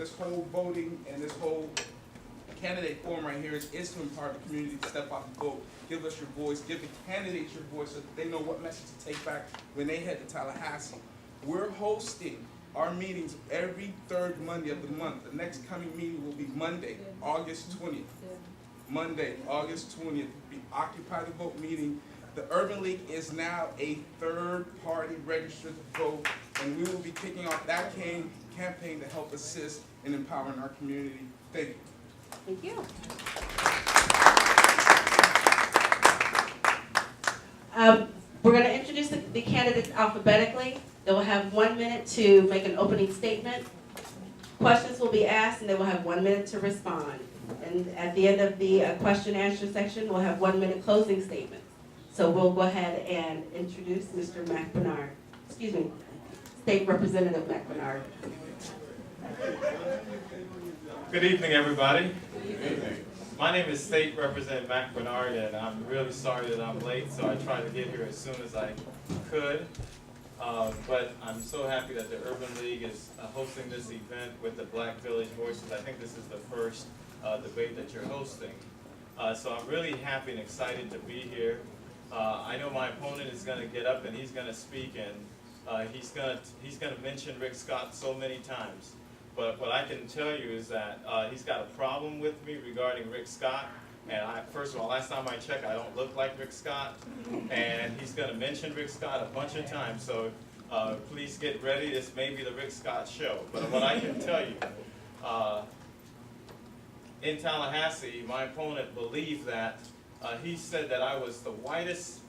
this whole voting and this whole candidate forum right here is to empower the community to step out and vote. Give us your voice, give the candidates your voice so that they know what message to take back when they head to Tallahassee. We're hosting our meetings every third Monday of the month. The next coming meeting will be Monday, August 20th. Monday, August 20th, the Occupy the Vote meeting. The Urban League is now a third-party registered vote, and we will be kicking off that campaign to help assist in empowering our community. Thank you. Thank you. We're going to introduce the candidates alphabetically. They will have 1 minute to make an opening statement. Questions will be asked, and they will have 1 minute to respond. And at the end of the question-answer section, we'll have 1 minute closing statement. So we'll go ahead and introduce Mr. Mac Bernard. Excuse me, State Representative Mac Bernard. Good evening, everybody. Good evening. My name is State Representative Mac Bernard, and I'm really sorry that I'm late, so I tried to get here as soon as I could. But I'm so happy that the Urban League is hosting this event with the Black Village Voices. I think this is the first debate that you're hosting. So I'm really happy and excited to be here. I know my opponent is going to get up and he's going to speak, and he's going to mention Rick Scott so many times. But what I can tell you is that he's got a problem with me regarding Rick Scott. And first of all, last time I checked, I don't look like Rick Scott. And he's going to mention Rick Scott a bunch of times. So please get ready. This may be the Rick Scott show. But what I can tell you, in Tallahassee, my opponent believed that he said that I was the whitest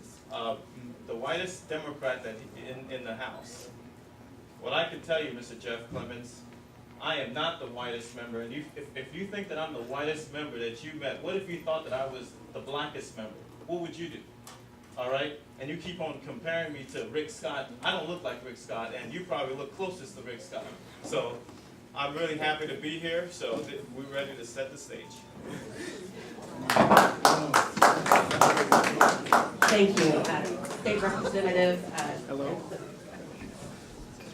Democrat that in the House. What I can tell you, Mr. Jeff Clements, I am not the whitest member, and if you think that I'm the whitest member that you met, what if you thought that I was the blackest member? What would you do? All right? And you keep on comparing me to Rick Scott. I don't look like Rick Scott, and you probably look closest to Rick Scott. So I'm really happy to be here, so we're ready to set the stage. Thank you. State Representative. Hello.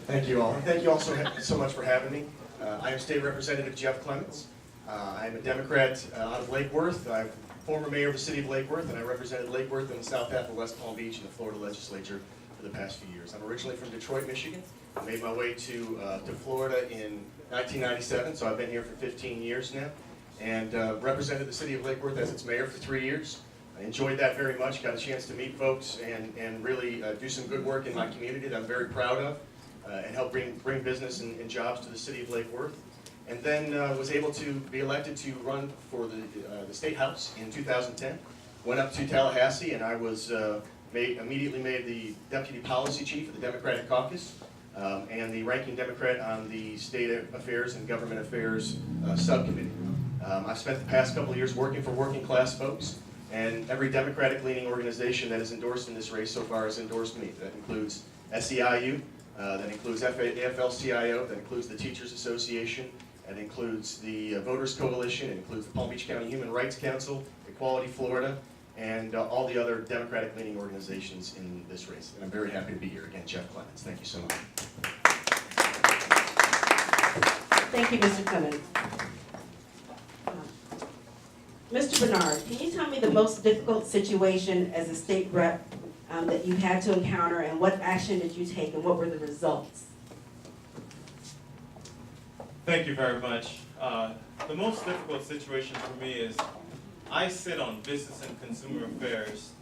Thank you all. Thank you all so much for having me. I am State Representative Jeff Clements. I'm a Democrat out of Lake Worth. I'm former mayor of the city of Lake Worth, and I represented Lake Worth and the south half of West Palm Beach in the Florida legislature for the past few years. I'm originally from Detroit, Michigan. I made my way to Florida in 1997, so I've been here for 15 years now, and represented the city of Lake Worth as its mayor for 3 years. I enjoyed that very much, got a chance to meet folks and really do some good work in my community that I'm very proud of. And help bring business and jobs to the city of Lake Worth. And then was able to be elected to run for the State House in 2010. Went up to Tallahassee, and I was immediately made the Deputy Policy Chief of the Democratic Caucus and the ranking Democrat on the State Affairs and Government Affairs Subcommittee. I've spent the past couple of years working for working class folks, and every Democratic-leaning organization that has endorsed in this race so far has endorsed me. That includes SEIU, that includes AFL-CIO, that includes the Teachers Association, that includes the Voters Coalition, it includes the Palm Beach County Human Rights Council, Equality Florida, and all the other Democratic-leaning organizations in this race. And I'm very happy to be here. Again, Jeff Clements. Thank you so much. Thank you, Mr. Clements. Mr. Bernard, can you tell me the most difficult situation as a state rep that you had to encounter, and what action did you take, and what were the results? Thank you very much. The most difficult situation for me is I sit on business and consumer affairs,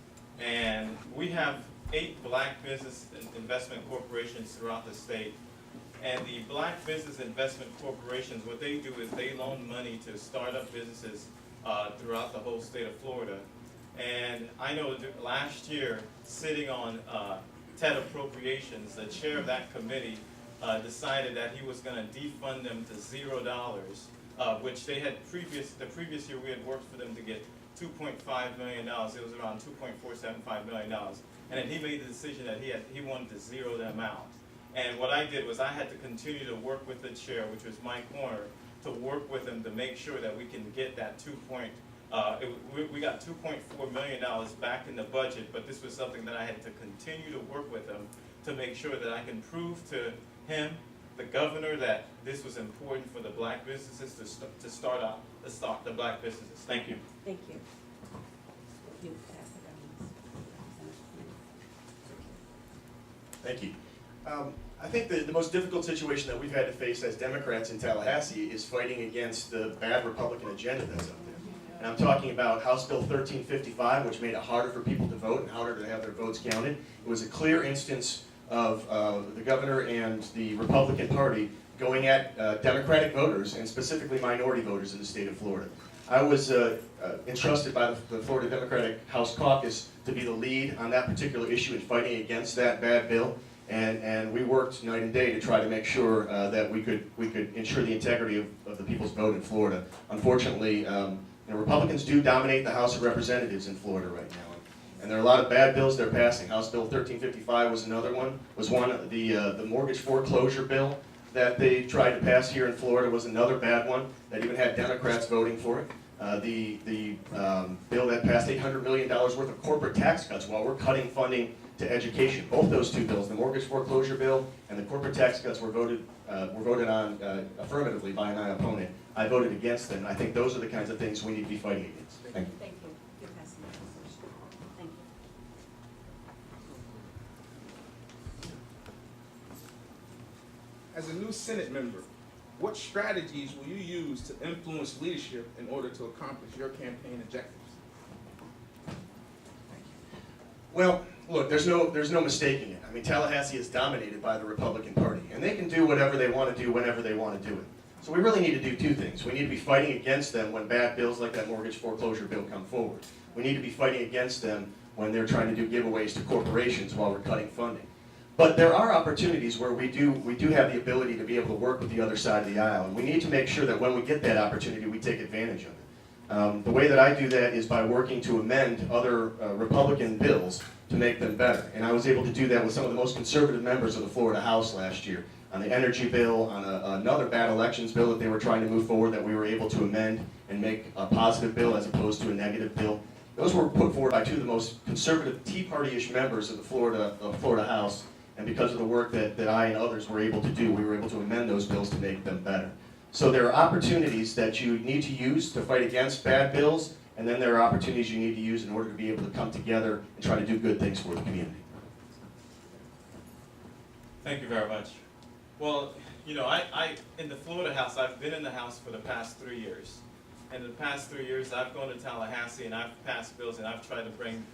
and we have 8 black business investment corporations throughout the state. And the black business investment corporations, what they do is they loan money to startup businesses throughout the whole state of Florida. And I know last year, sitting on TED Appropriations, the chair of that committee decided that he was going to defund them to $0, which they had the previous year we had worked for them to get $2.5 million. It was around $2.475 million. And then he made the decision that he wanted to zero them out. And what I did was I had to continue to work with the chair, which was Mike Horner, to work with him to make sure that we can get that we got $2.4 million back in the budget, but this was something that I had to continue to work with him to make sure that I can prove to him the governor that this was important for the black businesses to start the black businesses. Thank you. Thank you. You pass it Thank you. I think the most difficult situation that we've had to face as Democrats in Tallahassee is fighting against the bad Republican agenda that's up there. And I'm talking about House Bill 1355, which made it harder for people to vote and harder to have their votes counted. It was a clear instance of the governor and the Republican Party going at Democratic voters, and specifically minority voters in the state of Florida. I was entrusted by the Florida Democratic House Caucus to be the lead on that particular issue in fighting against that bad bill. And we worked night and day to try to make sure that we could ensure the integrity of the people's vote in Florida. Unfortunately, Republicans do dominate the House of Representatives in Florida right now, and there are a lot of bad bills they're passing. House Bill 1355 was another one. The mortgage foreclosure bill that they tried to pass here in Florida was another bad one that even had Democrats voting for it. The bill that passed $800 million worth of corporate tax cuts while we're cutting funding to education. Both those two bills, the mortgage foreclosure bill and the corporate tax cuts, were voted on affirmatively by my opponent. I voted against them. I think those are the kinds of things we need to be fighting against. Thank you. Thank you. You're passing the resolution. Thank you. As a new Senate member, what strategies will you use to influence leadership in order to accomplish your campaign objectives? Well, look, there's no mistaking it. I mean, Tallahassee is dominated by the Republican Party, and they can do whatever they want to do whenever they want to do it. So we really need to do two things. We need to be fighting against them when bad bills like that mortgage foreclosure bill come forward. We need to be fighting against them when they're trying to do giveaways to corporations while we're cutting funding. But there are opportunities where we do have the ability to be able to work with the other side of the aisle, and we need to make sure that when we get that opportunity, we take advantage of it. The way that I do that is by working to amend other Republican bills to make them better. And I was able to do that with some of the most conservative members of the Florida House last year. On the energy bill, on another bad elections bill that they were trying to move forward that we were able to amend and make a positive bill as opposed to a negative bill. Those were put forward by two of the most conservative Tea Party-ish members of the Florida House, and because of the work that I and others were able to do, we were able to amend those bills to make them better. So there are opportunities that you need to use to fight against bad bills, and then there are opportunities you need to use in order to be able to come together and try to do good things for the community. Thank you very much. Well, I in the Florida House, I've been in the House for the past 3 years. And in the past 3 years, I've gone to Tallahassee and I've passed bills and I've tried to bring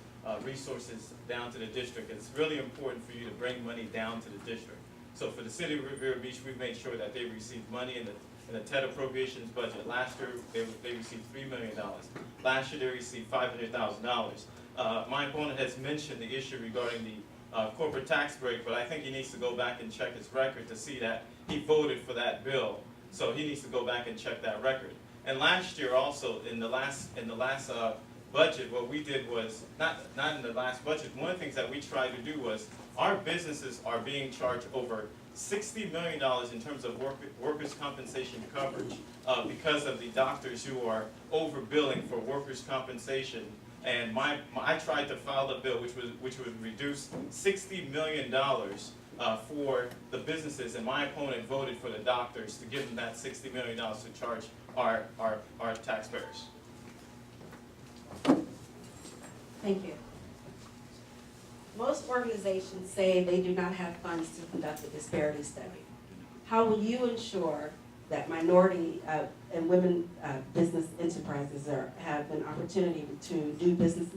resources down to the district. It's really important for you to bring money down to the district. So for the city of Revere Beach, we've made sure that they receive money in the TED appropriations budget. Last year, they received $3 million. Last year, they received $500,000. My opponent has mentioned the issue regarding the corporate tax break, but I think he needs to go back and check his record to see that he voted for that bill. So he needs to go back and check that record. And last year also, in the last budget, what we did was, not in the last budget, one of the things that we tried to do was, our businesses are being charged over $60 million in terms of workers' compensation coverage because of the doctors who are overbilling for workers' compensation. And I tried to file a bill which would reduce $60 million for the businesses, and my opponent voted for the doctors to give them that $60 million to charge our taxpayers. Thank you. Most organizations say they do not have funds to conduct a disparity study. How will you ensure that minority and women business enterprises have an opportunity to do business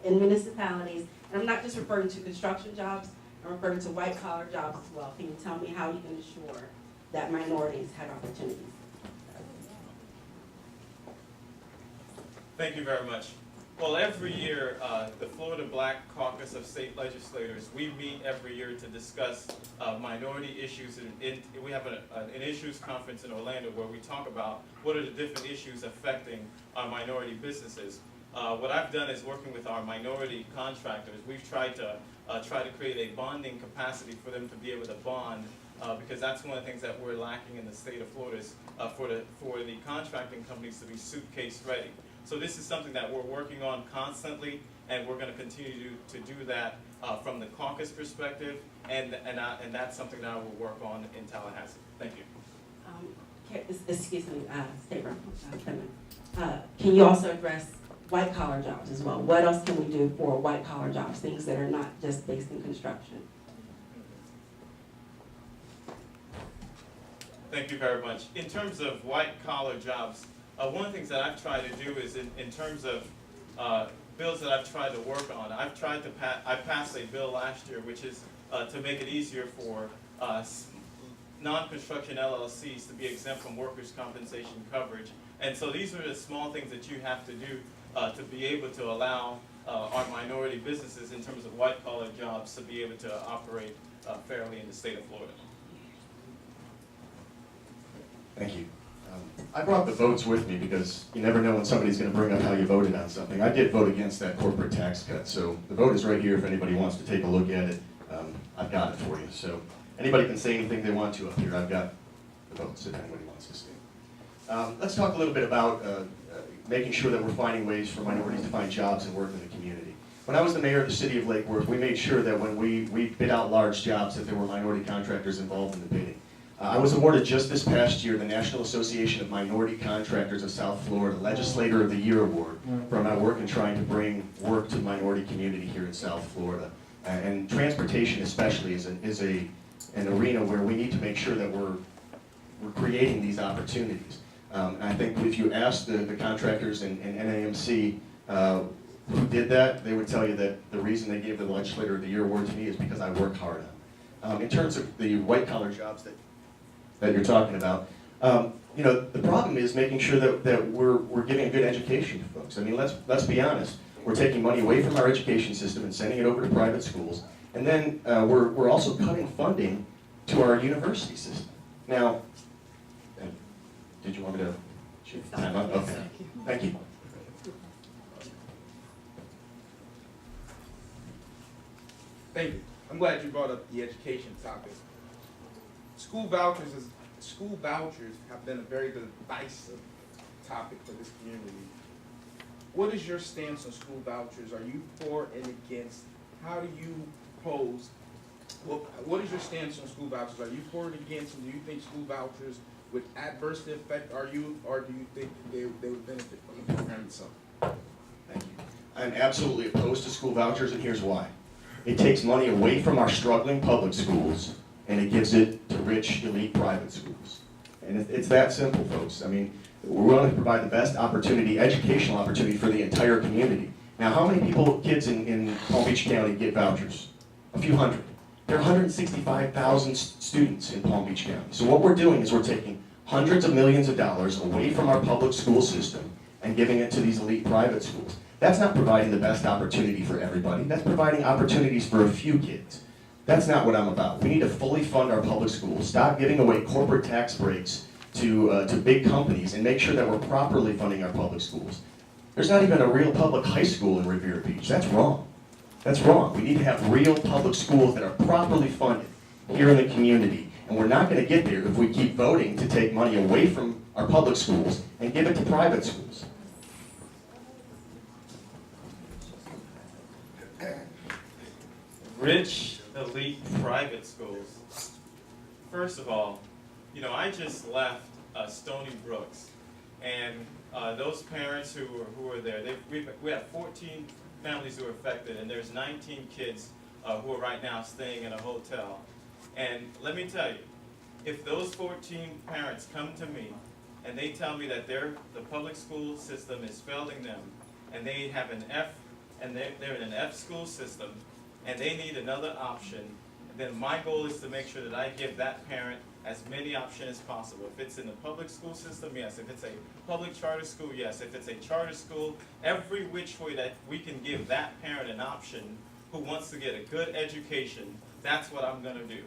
in municipalities? And I'm not just referring to construction jobs, I'm referring to white collar jobs as well. Can you tell me how you can ensure that minorities have opportunities? Thank you very much. Well, every year, the Florida Black Caucus of State Legislators, we meet every year to discuss minority issues. We have an issues conference in Orlando where we talk about what are the different issues affecting our minority businesses. What I've done is working with our minority contractors. We've tried to create a bonding capacity for them to be able to bond because that's one of the things that we're lacking in the state of Florida is for the contracting companies to be suitcase ready. So this is something that we're working on constantly, and we're going to continue to do that from the caucus perspective, and that's something that I will work on in Tallahassee. Thank you. Excuse me, State Rep. Can you also address white collar jobs as well? What else can we do for white collar jobs, things that are not just based in construction? Thank you very much. In terms of white collar jobs, one of the things that I've tried to do is in terms of bills that I've tried to work on, I passed a bill last year which is to make it easier for non-construction LLCs to be exempt from workers' compensation coverage. And so these are the small things that you have to do to be able to allow our minority businesses in terms of white collar jobs to be able to operate fairly in the state of Florida. Thank you. I brought the votes with me because you never know when somebody's going to bring up how you voted on something. I did vote against that corporate tax cut, so the vote is right here if anybody wants to take a look at it. I've got it for you. So anybody can say anything they want to up here. I've got the votes if anybody wants to say. Let's talk a little bit about making sure that we're finding ways for minorities to find jobs and work in the community. When I was the mayor of the city of Lake Worth, we made sure that when we bid out large jobs that there were minority contractors involved in the bidding. I was awarded just this past year the National Association of Minority Contractors of South Florida Legislator of the Year Award for my work in trying to bring work to the minority community here in South Florida. And transportation especially is an arena where we need to make sure that we're creating these opportunities. And I think if you ask the contractors in NAMC who did that, they would tell you that the reason they gave the Legislator of the Year Award to me is because I worked hard on it. In terms of the white collar jobs that you're talking about, you know, the problem is making sure that we're giving a good education to folks. I mean, let's be honest. We're taking money away from our education system and sending it over to private schools, and then we're also cutting funding to our university system. Now, did you want me to shoot time up? Okay. Thank you. Thank you. I'm glad you brought up the education topic. School vouchers have been a very divisive topic for this community. What is your stance on school vouchers? Are you for and against? How do you pose? What is your stance on school vouchers? Are you for and against? And do you think school vouchers would adversely affect our youth, or do you think they would benefit from the program itself? Thank you. I'm absolutely opposed to school vouchers, and here's why. It takes money away from our struggling public schools, and it gives it to rich, elite private schools. And it's that simple, folks. I mean, we're going to provide the best opportunity, educational opportunity for the entire community. Now, how many kids in Palm Beach County get vouchers? A few hundred. There are 165,000 students in Palm Beach County. So what we're doing is we're taking hundreds of millions of dollars away from our public school system and giving it to these elite private schools. That's not providing the best opportunity for everybody. That's providing opportunities for a few kids. That's not what I'm about. We need to fully fund our public schools, stop giving away corporate tax breaks to big companies, and make sure that we're properly funding our public schools. There's not even a real public high school in Revere Beach. That's wrong. That's wrong. We need to have real public schools that are properly funded here in the community. And we're not going to get there if we keep voting to take money away from our public schools and give it to private schools. Rich, elite private schools. First of all, you know, I just left Stony Brooks, and those parents who were there, we have 14 families who are affected, and there's 19 kids who are right now staying in a hotel. And let me tell you, if those 14 parents come to me and they tell me that the public school system is failing them, and they have an F, and they're in an F school system, and they need another option, then my goal is to make sure that I give that parent as many options as possible. If it's in the public school system, yes. If it's a public charter school, yes. If it's a charter school, every which way that we can give that parent an option who wants to get a good education, that's what I'm going to do.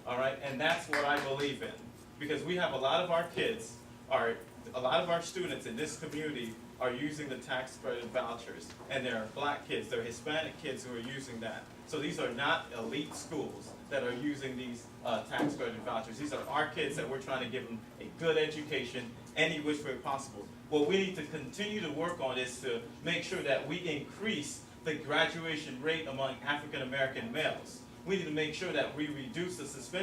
All right? And that's what I believe in. Because we have a lot of our kids, a lot of our students in this community are using the tax credit vouchers. And they're black kids, they're Hispanic kids who are using that. So these are not elite schools that are using these tax credit vouchers. These are our kids that we're trying to give them a good education any which way possible. What we need to continue to work on is to make sure that we increase the graduation rate among African American males. We need to make sure that we reduce the suspension